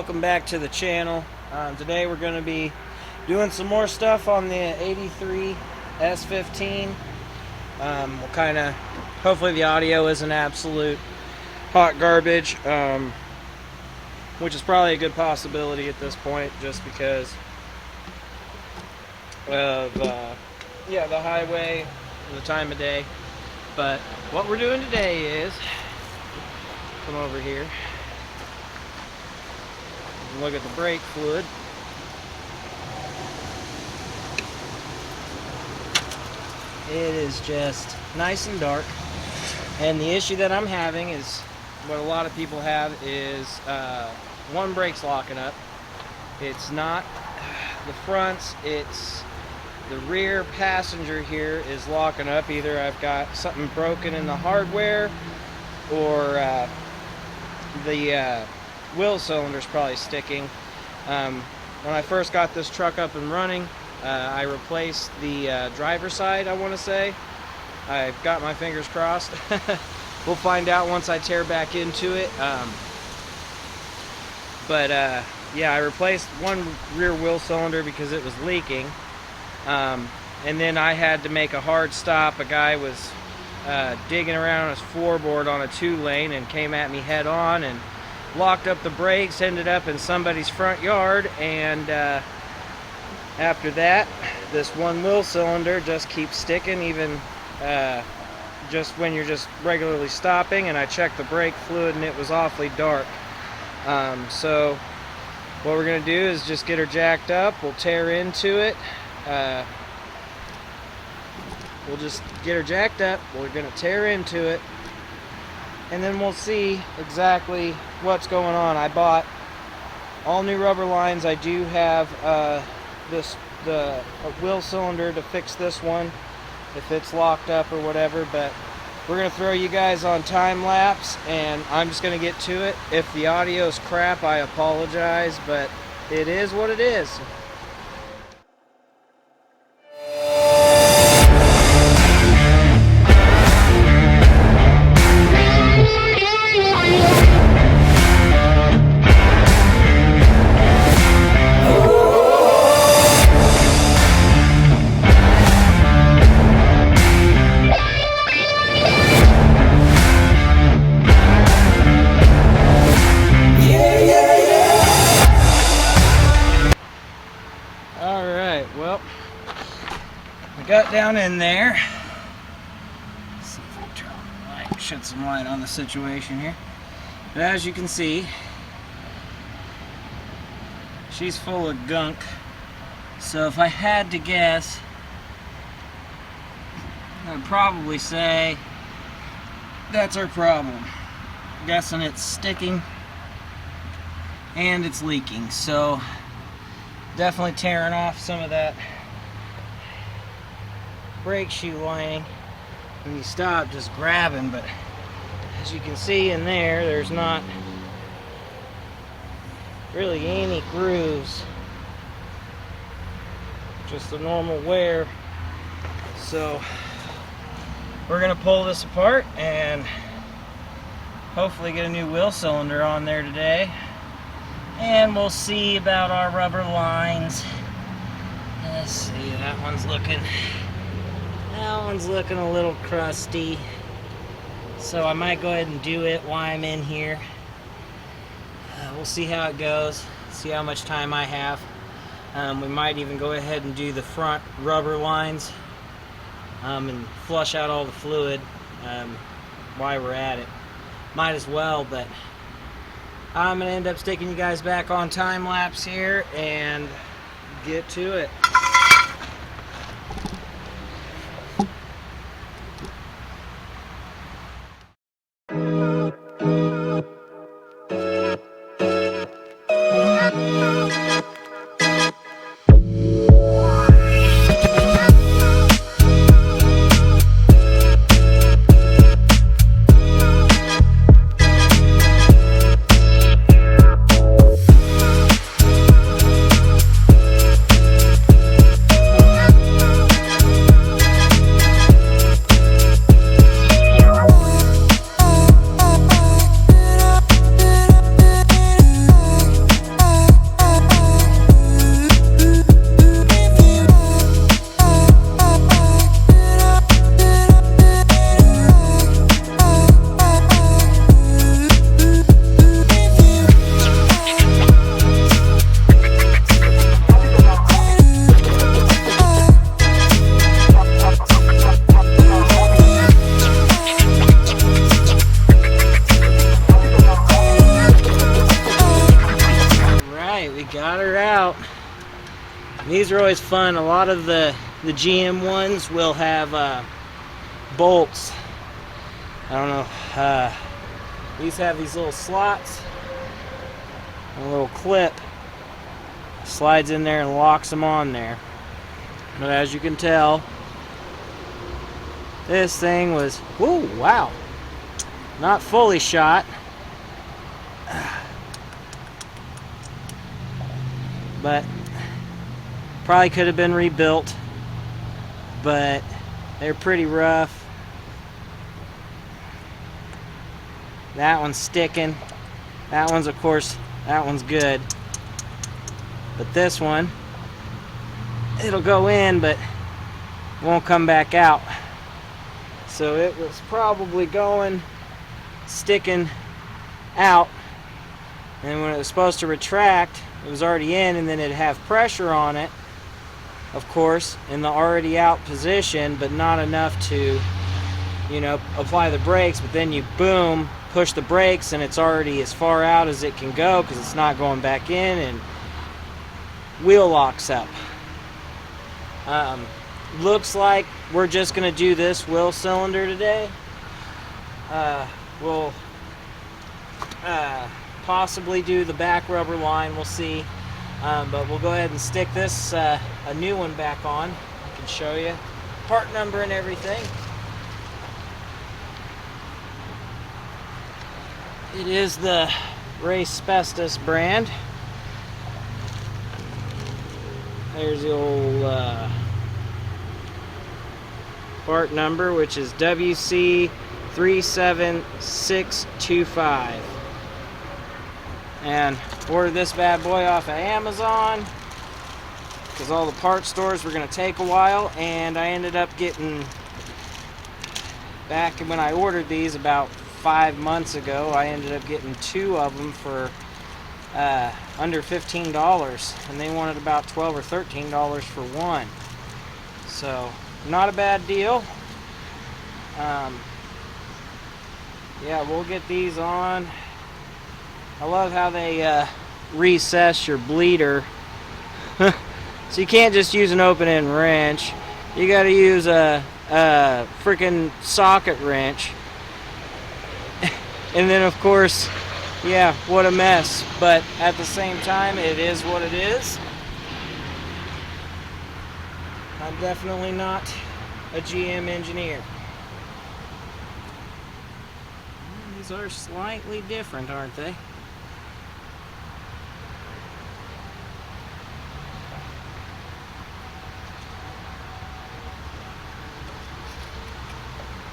welcome back to the channel. Today we're going to be doing some more stuff on the 83 S15. We'll kind of, hopefully the audio isn't absolute hot garbage, which is probably a good possibility at this point just because of the highway and the time of day. But what we're doing today is, come over here, look at the brake fluid. It is just nice and dark, and the issue that I'm having is what a lot of people have is one brake's locking up. It's not the fronts, it's the rear passenger here is locking up. Either I've got something broken in the hardware, or the wheel cylinder's probably sticking. When I first got this truck up and running, I replaced the driver's side, I want to say. I've got my fingers crossed. We'll find out once I tear back into it. Yeah, I replaced one rear wheel cylinder because it was leaking. And then I had to make a hard stop. A guy was digging around on his floorboard on a 2-lane and came at me head on and locked up the brakes, ended up in somebody's front yard, and after that, this one wheel cylinder just keeps sticking, even just when you're just regularly stopping. And I checked the brake fluid and it was awfully dark. So what we're going to do is just get her jacked up. We'll tear into it. We'll just get her jacked up. We're going to tear into it, and then we'll see exactly what's going on. I bought all new rubber lines. I do have the wheel cylinder to fix this one if it's locked up or whatever, but we're going to throw you guys on time lapse, and I'm just going to get to it. If the audio is crap, I apologize, but it is what it is. Well, I got down in there. Let's see if we turn on the light, shed some light on the situation here. But as you can see, she's full of gunk. So if I had to guess, I'd probably say that's our problem. I'm guessing it's sticking and it's leaking. So definitely tearing off some of that brake shoe lining. When you stop, just grabbing, but as you can see in there, there's not really any grooves, just the normal wear. So we're gonna pull this apart and hopefully get a new wheel cylinder on there today. And we'll see about our rubber lines. Let's see, that one's looking a little crusty. So I might go ahead and do it while I'm in here. We'll see how it goes, see how much time I have. We might even go ahead and do the front rubber lines and flush out all the fluid while we're at it. Might as well, but I'm going to end up sticking you guys back on time lapse here and get to it. got her out. These are always fun. A lot of the GM ones will have bolts. I don't know. These have these little slots. A little clip slides in there and locks them on there. But as you can tell, this thing was, whoa, wow, not fully shot. But probably could have been rebuilt, but they're pretty rough. That one's sticking. That one's, of course, that one's good. But this one, it'll go in, but won't come back out. So it was probably going, sticking out, and when it was supposed to retract, it was already in, and then it'd have pressure on it, of course, in the already out position, but not enough to, you know, apply the brakes. But then you, boom, push the brakes, and it's already as far out as it can go because it's not going back in, and wheel locks up. Looks like we're just going to do this wheel cylinder today. We'll possibly do the back rubber line, we'll see. But we'll go ahead and stick this, a new one back on. I can show you part number and everything. It is the s15 brand. There's the old part number, which is WC37625. And ordered this bad boy off of Amazon because all the parts stores were going to take a while, and I ended up getting, back when I ordered these about 5 months ago, I ended up getting 2 of them for under $15, and they wanted about $12 or $13 for one. So not a bad deal. Yeah, we'll get these on. I love how they recess your bleeder. So you can't just use an open-end wrench. You got to use a freaking socket wrench. And then, of course, yeah, what a mess. But at the same time, it is what it is. I'm definitely not a GM engineer. These are slightly different, aren't they?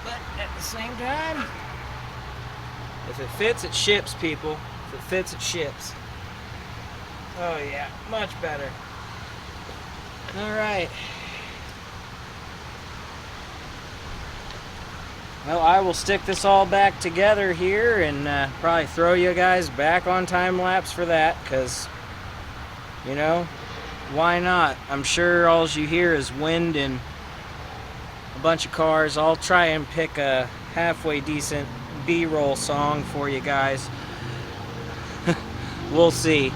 But at the same time, if it fits, it ships, people. If it fits, it ships. Oh yeah, much better. Alright. Well, I will stick this all back together here and probably throw you guys back on time lapse for that, because, you know, why not? I'm sure all you hear is wind and a bunch of cars. I'll try and pick a halfway decent B-roll song for you guys. We'll see.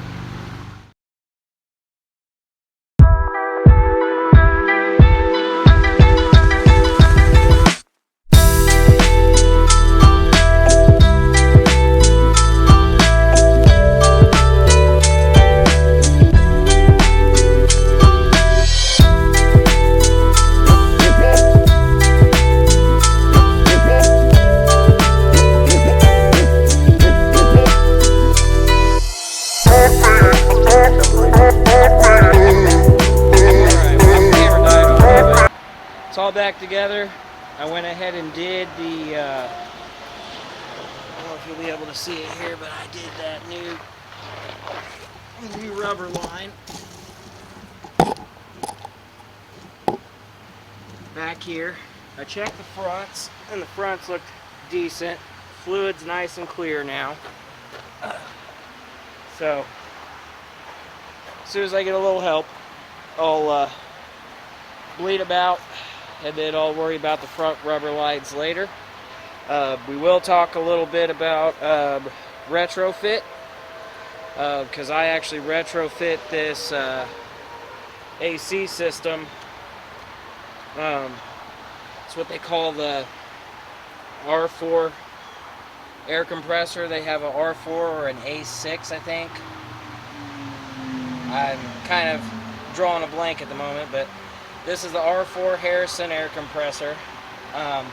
All back together. I went ahead and did the I don't know if you'll be able to see it here, but I did that new rubber line back here. I checked the fronts, and the fronts looked decent. Fluid's nice and clear now. So as soon as I get a little help, I'll bleed about, and then I'll worry about the front rubber lines later. We will talk a little bit about retrofit. because I actually retrofit this AC system. It's what they call the R4 air compressor. They have a R4 or an A6, I think. I'm kind of drawing a blank at the moment, but this is the R4 Harrison air compressor. I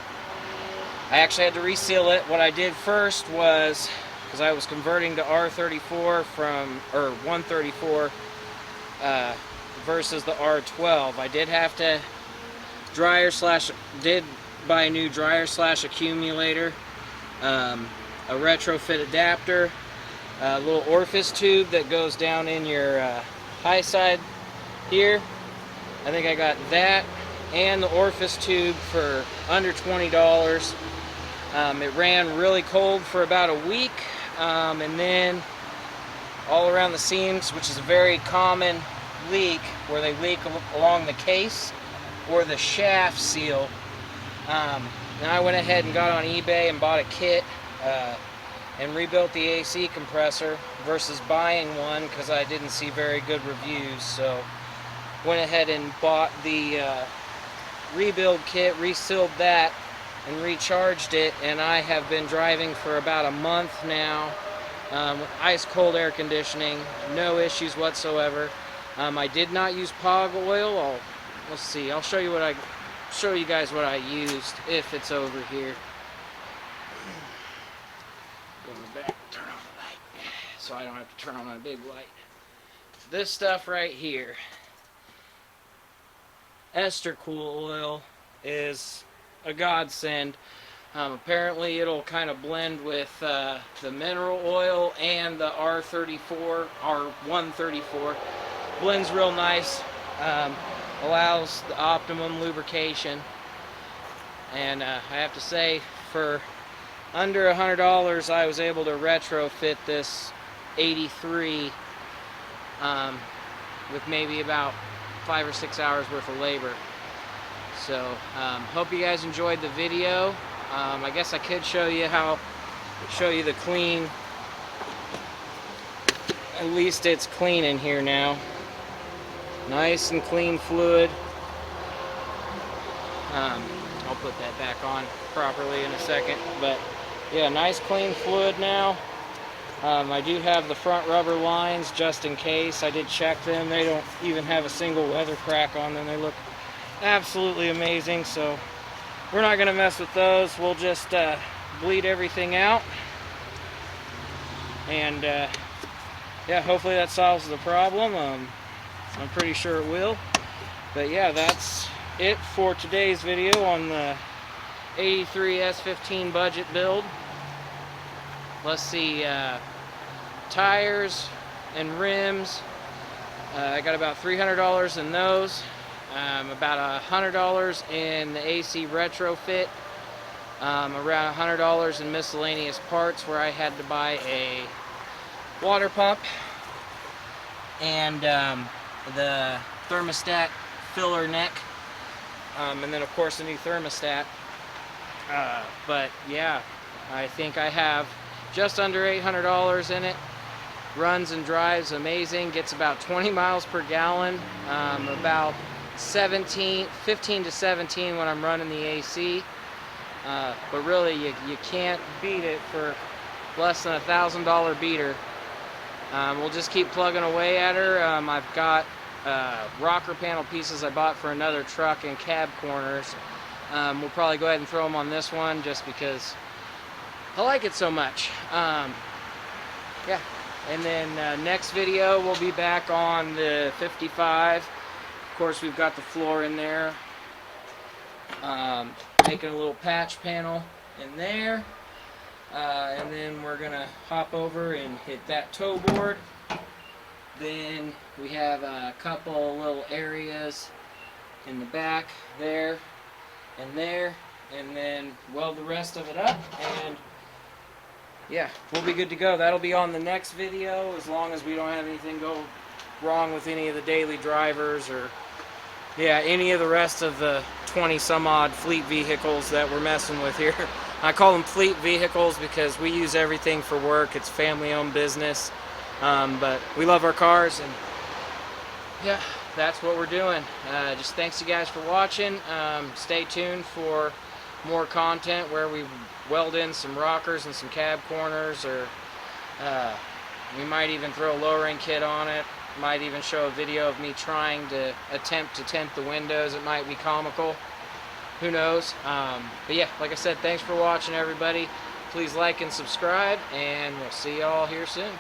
actually had to reseal it. What I did first was, because I was converting to R34 from, or 134 versus the R12, I did have to did buy a new dryer slash accumulator, a retrofit adapter, a little orifice tube that goes down in your high side here. I think I got that and the orifice tube for under $20. It ran really cold for about a week, and then all around the seams, which is a very common leak, where they leak along the case or the shaft seal. And I went ahead and got on eBay and bought a kit and rebuilt the AC compressor versus buying one because I didn't see very good reviews. So went ahead and bought the rebuild kit, resealed that, and recharged it, and I have been driving for about a month now with ice cold air conditioning, no issues whatsoever. I did not use POG oil. Let's see, I'll show you guys what I used if it's over here. Go in the back, turn on the light so I don't have to turn on my big light. This stuff right here, ester cool oil, is a godsend. Apparently it'll kind of blend with the mineral oil and the R34, R134. Blends real nice, allows the optimum lubrication, and I have to say, for under $100 I was able to retrofit this 83 with maybe about 5 or 6 hours worth of labor. So hope you guys enjoyed the video. I guess I could show you the clean. At least it's clean in here now. Nice and clean fluid. I'll put that back on properly in a second. But yeah, nice clean fluid now. I do have the front rubber lines just in case. I did check them. They don't even have a single weather crack on them. They look absolutely amazing. So we're not going to mess with those. We'll just bleed everything out. And yeah, hopefully that solves the problem. I'm pretty sure it will. But yeah, that's it for today's video on the 83 S15 budget build. Let's see, tires and rims, I got about $300 in those, about $100 in the AC retrofit, around $100 in miscellaneous parts where I had to buy a water pump and the thermostat filler neck, and then of course a new thermostat. But yeah, I think I have just under $800 in it. Runs and drives amazing, gets about 20 miles per gallon, about 15 to 17 when I'm running the AC. But really you can't beat it for less than $1,000 beater. We'll just keep plugging away at her. I've got rocker panel pieces I bought for another truck and cab corners. We'll probably go ahead and throw them on this one just because I like it so much. Yeah, and then next video we'll be back on the 55. Of course, we've got the floor in there. Making a little patch panel in there. And then we're gonna hop over and hit that toe board. Then we have a couple little areas in the back there, and then weld the rest of it up, and yeah, we'll be good to go. That'll be on the next video, as long as we don't have anything go wrong with any of the daily drivers or yeah, any of the rest of the 20 some odd fleet vehicles that we're messing with here. I call them fleet vehicles because we use everything for work. It's family owned business. But we love our cars, and yeah, that's what we're doing. Just thanks you guys for watching. Stay tuned for more content where we weld in some rockers and some cab corners, or we might even throw a lowering kit on it. Might even show a video of me trying to attempt to tint the windows. It might be comical. Who knows? But yeah, like I said, thanks for watching, everybody. Please like and subscribe, and we'll see y'all here soon.